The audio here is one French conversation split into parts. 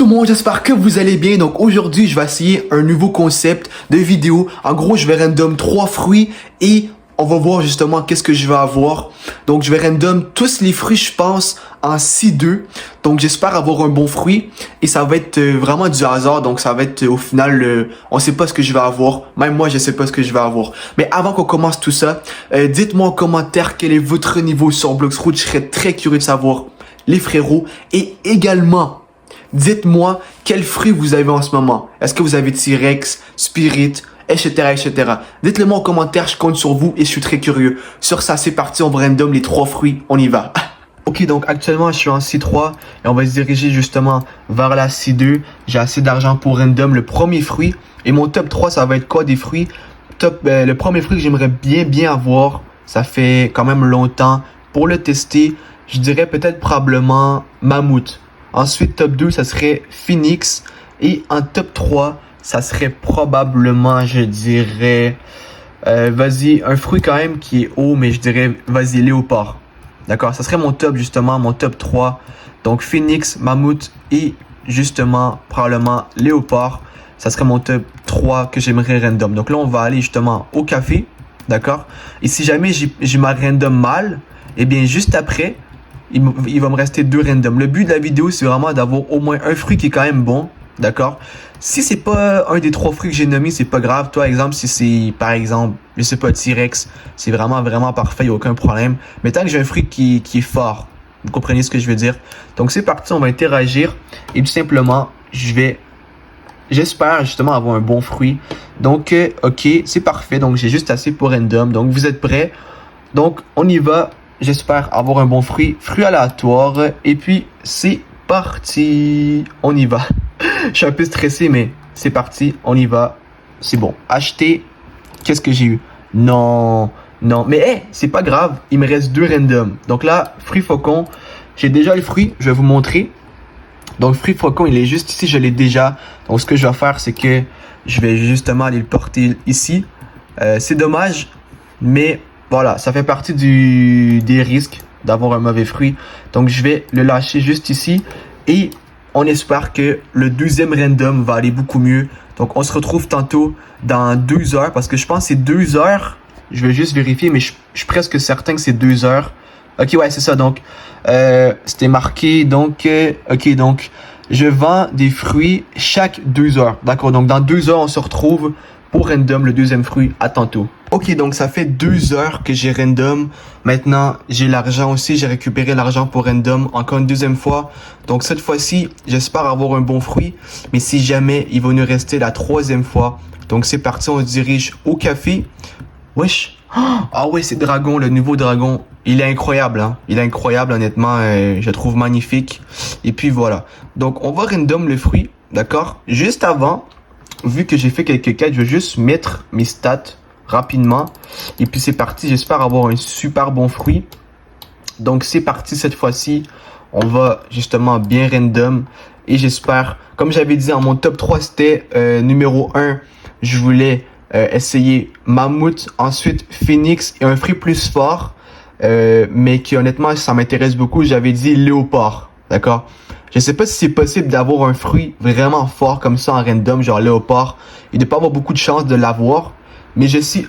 Tout le monde, j'espère que vous allez bien. Donc aujourd'hui, je vais essayer un nouveau concept de vidéo. En gros, je vais random 3 fruits et on va voir justement qu'est-ce que je vais avoir. Donc je vais random tous les fruits, je pense, en C2. Donc j'espère avoir un bon fruit et ça va être vraiment du hasard. Donc ça va être au final, on sait pas ce que je vais avoir. Même moi, je sais pas ce que je vais avoir. Mais avant qu'on commence tout ça, dites-moi en commentaire quel est votre niveau sur Bloxroot. Je serais très curieux de savoir, les frérots. Et également, dites-moi quels fruits vous avez en ce moment. Est-ce que vous avez T-Rex, Spirit, etc., etc. Dites-le moi en commentaire, je compte sur vous et je suis très curieux. Sur ça, c'est parti, on va random les 3 fruits, on y va. Ok, donc actuellement, je suis en C3 et on va se diriger justement vers la C2. J'ai assez d'argent pour random le premier fruit. Et mon top 3, ça va être quoi des fruits? Le premier fruit que j'aimerais bien avoir, ça fait quand même longtemps. Pour le tester, je dirais peut-être probablement Mammouth. Ensuite, top 2, ça serait Phoenix. Et en top 3, ça serait probablement, je dirais, vas-y, un fruit quand même qui est haut, mais je dirais, vas-y, Léopard. D'accord, ça serait mon top, justement, mon top 3. Donc, Phoenix, Mammouth et justement, probablement, Léopard. Ça serait mon top 3 que j'aimerais random. Donc là, on va aller justement au café. D'accord. Et si jamais j'ai ma random mal, eh bien, juste après, il va me rester 2 randoms. Le but de la vidéo, c'est vraiment d'avoir au moins un fruit qui est quand même bon. D'accord? Si c'est pas un des 3 fruits que j'ai nommés, c'est pas grave. Toi, exemple, si c'est, par exemple, je sais pas, T-Rex, c'est vraiment parfait, y a aucun problème. Mais tant que j'ai un fruit qui est fort, vous comprenez ce que je veux dire? Donc, c'est parti, on va interagir. Et tout simplement, j'espère justement avoir un bon fruit. Donc, ok, c'est parfait. Donc, j'ai juste assez pour random. Donc, vous êtes prêts? Donc, on y va. J'espère avoir un bon fruit aléatoire. Et puis, c'est parti. On y va. Je suis un peu stressé, mais c'est parti. On y va. C'est bon. Acheter. Qu'est-ce que j'ai eu? Non. Non. Mais hey, c'est pas grave. Il me reste 2 randoms. Donc là, fruit faucon. J'ai déjà le fruit. Je vais vous montrer. Donc, fruit faucon, il est juste ici. Je l'ai déjà. Donc, ce que je vais faire, c'est que je vais justement aller le porter ici. C'est dommage, mais voilà, ça fait partie des risques d'avoir un mauvais fruit. Donc, je vais le lâcher juste ici. Et on espère que le deuxième random va aller beaucoup mieux. Donc, on se retrouve tantôt dans 2 heures. Parce que je pense que c'est 2 heures. Je vais juste vérifier, mais je suis presque certain que c'est 2 heures. Ok, ouais, c'est ça. Donc, c'était marqué. Donc, ok, donc, je vends des fruits chaque 2 heures. D'accord, donc dans 2 heures, on se retrouve pour random le deuxième fruit. À tantôt. Ok, donc ça fait 2 heures que j'ai random. Maintenant, j'ai l'argent aussi. J'ai récupéré l'argent pour random encore une deuxième fois. Donc cette fois-ci, j'espère avoir un bon fruit. Mais si jamais, il va nous rester la 3e fois. Donc c'est parti, on se dirige au café. Wesh. Ah ouais, c'est Dragon, le nouveau Dragon. Il est incroyable, hein. Il est incroyable, honnêtement. Je le trouve magnifique. Et puis voilà. Donc on va random le fruit, d'accord? Juste avant, vu que j'ai fait quelques quêtes, je vais juste mettre mes stats rapidement. Et puis c'est parti, j'espère avoir un super bon fruit. Donc c'est parti cette fois-ci. On va justement bien random. Et j'espère, comme j'avais dit en mon top 3, c'était numéro 1. Je voulais essayer Mammouth, ensuite Phoenix et un fruit plus fort. Mais qui honnêtement, ça m'intéresse beaucoup. J'avais dit Léopard. D'accord? Je sais pas si c'est possible d'avoir un fruit vraiment fort comme ça en random, genre Léopard. Il ne doit pas avoir beaucoup de chance de l'avoir. Mais je sais...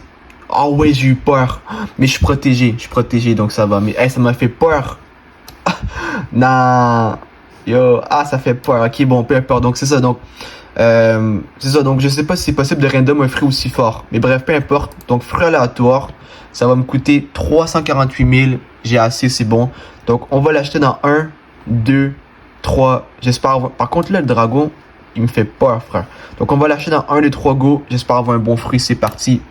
Ah ouais, j'ai eu peur. Mais je suis protégé, donc ça va. Mais hey, ça m'a fait peur. Non. Yo, ça fait peur. Ok, bon, peu importe. Donc c'est ça, donc... c'est ça, donc je sais pas si c'est possible de random un fruit aussi fort. Mais bref, peu importe. Donc fruit aléatoire, ça va me coûter 348 000. J'ai assez, c'est bon. Donc on va l'acheter dans 1, 2, 3. J'espère avoir... Par contre là, le dragon, il me fait peur, frère. Donc on va l'acheter dans 1, 2, 3, go. J'espère avoir un bon fruit, c'est parti.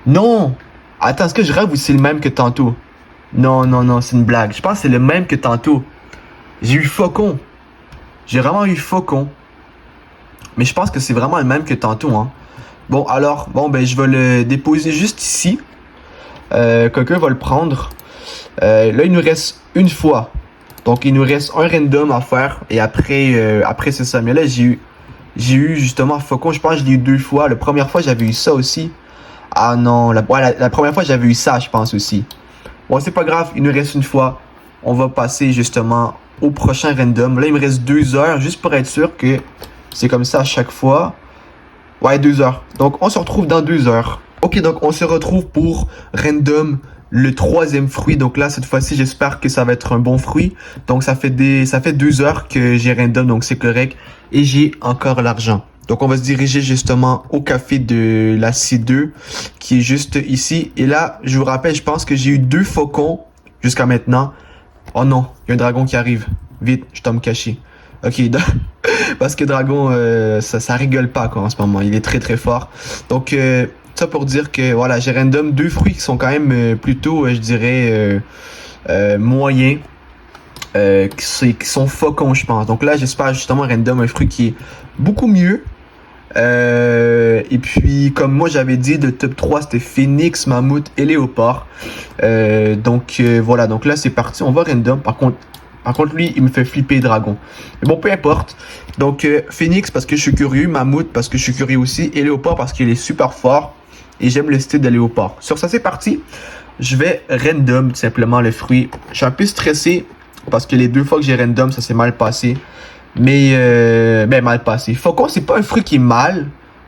Non! Attends, est-ce que je rêve ou c'est le même que tantôt? Non, non, non, c'est une blague. Je pense que c'est le même que tantôt. J'ai eu faucon. J'ai vraiment eu faucon. Mais je pense que c'est vraiment le même que tantôt, hein. Bon, alors, bon, ben, je vais le déposer juste ici. Quelqu'un va le prendre. Là, il nous reste une fois. Donc, il nous reste un random à faire. Et après c'est ça. Mais là, j'ai eu justement faucon. Je pense que je l'ai eu 2 fois. La première fois, j'avais eu ça aussi. Ah non, la première fois, j'avais eu ça, je pense aussi. Bon, c'est pas grave. Il nous reste une fois. On va passer justement au prochain random. Là, il me reste 2 heures, juste pour être sûr que c'est comme ça à chaque fois. Ouais, 2 heures. Donc, on se retrouve dans 2 heures. Ok, donc on se retrouve pour random, le 3e fruit. Donc là, cette fois-ci, j'espère que ça va être un bon fruit. Donc, ça fait 2 heures que j'ai random, donc c'est correct. Et j'ai encore l'argent. Donc, on va se diriger justement au café de la C2, qui est juste ici. Et là, je vous rappelle, je pense que j'ai eu 2 faucons jusqu'à maintenant. Oh non, il y a un dragon qui arrive. Vite, je tombe caché. Ok, parce que Dragon, ça rigole pas quoi en ce moment. Il est très très fort. Donc, ça pour dire que voilà, j'ai random 2 fruits qui sont quand même plutôt, je dirais, moyens. Qui sont faucons, je pense. Donc là, j'espère justement random un fruit qui est beaucoup mieux. Et puis, comme moi j'avais dit, le top 3 c'était Phoenix, Mammouth et Léopard. Donc voilà, donc là c'est parti, on va random. Par contre, lui, il me fait flipper Dragon. Mais bon, peu importe. Donc, Phoenix parce que je suis curieux, Mammouth parce que je suis curieux aussi, et Léopard parce qu'il est super fort. Et j'aime le style de Léopard. Sur ça, c'est parti. Je vais random tout simplement le fruit. Je suis un peu stressé parce que les 2 fois que j'ai random, ça s'est mal passé. Mais, mal passé. Faucon, c'est pas un fruit qui est mal,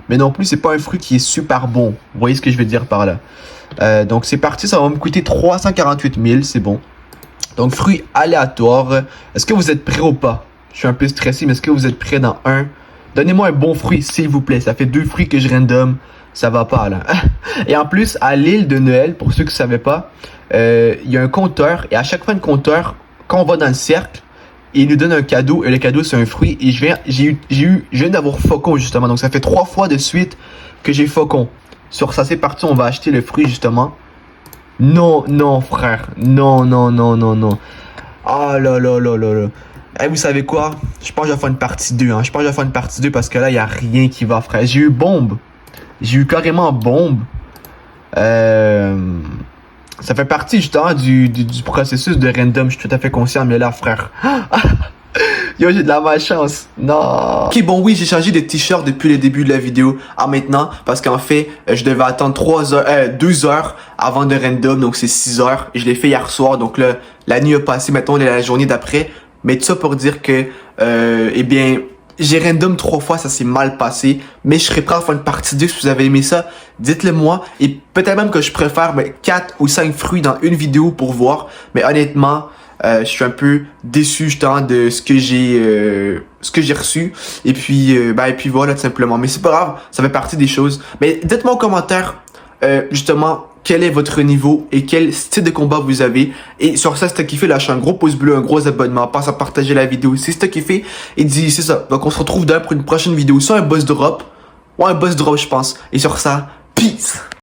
mais non plus, c'est pas un fruit qui est super bon. Vous voyez ce que je veux dire par là. Donc, c'est parti. Ça va me coûter 348 000, c'est bon. Donc, fruits aléatoires. Est-ce que vous êtes prêts ou pas? Je suis un peu stressé, mais est-ce que vous êtes prêts dans un? Donnez-moi un bon fruit, s'il vous plaît. Ça fait 2 fruits que je random. Ça va pas, là. Et en plus, à l'île de Noël, pour ceux qui ne savaient pas, il y a un compteur. Et à chaque fin de compteur, quand on va dans le cercle, il nous donne un cadeau. Et le cadeau, c'est un fruit. Et je viens d'avoir faucon, justement. Donc, ça fait 3 fois de suite que j'ai faucon. Sur ça, c'est parti. On va acheter le fruit, justement. Non, non, frère. Non, non, non, non, non. Ah là là là là là. Eh, vous savez quoi? Je pense que je vais faire une partie 2. Hein. Je pense que je vais faire une partie 2 parce que là, il n'y a rien qui va, frère. J'ai eu bombe. J'ai eu carrément bombe. Ça fait partie justement du processus de random. Je suis tout à fait conscient. Mais là, frère. Yo, j'ai de la malchance. Non. Ok, bon, oui, j'ai changé de t-shirt depuis le début de la vidéo à maintenant. Parce qu'en fait, je devais attendre 2 heures avant de random. Donc, c'est 6 heures. Je l'ai fait hier soir. Donc, là, la nuit a passé. Mettons, la journée d'après. Mais tout ça pour dire que, eh bien, j'ai random 3 fois. Ça s'est mal passé. Mais je serais prêt à faire une partie 2 si vous avez aimé ça. Dites-le moi. Et peut-être même que je préfère 4 ou 5 fruits dans une vidéo pour voir. Mais honnêtement, je suis un peu déçu justement de ce que j'ai reçu et puis voilà tout simplement, mais c'est pas grave, ça fait partie des choses. Mais dites-moi en commentaire justement quel est votre niveau et quel style de combat vous avez. Et sur ça, si t'as kiffé, lâche un gros pouce bleu, un gros abonnement, pense à partager la vidéo si t'as kiffé et dis c'est ça. Donc on se retrouve demain pour une prochaine vidéo sur un boss drop ou un boss drop je pense. Et sur ça, peace.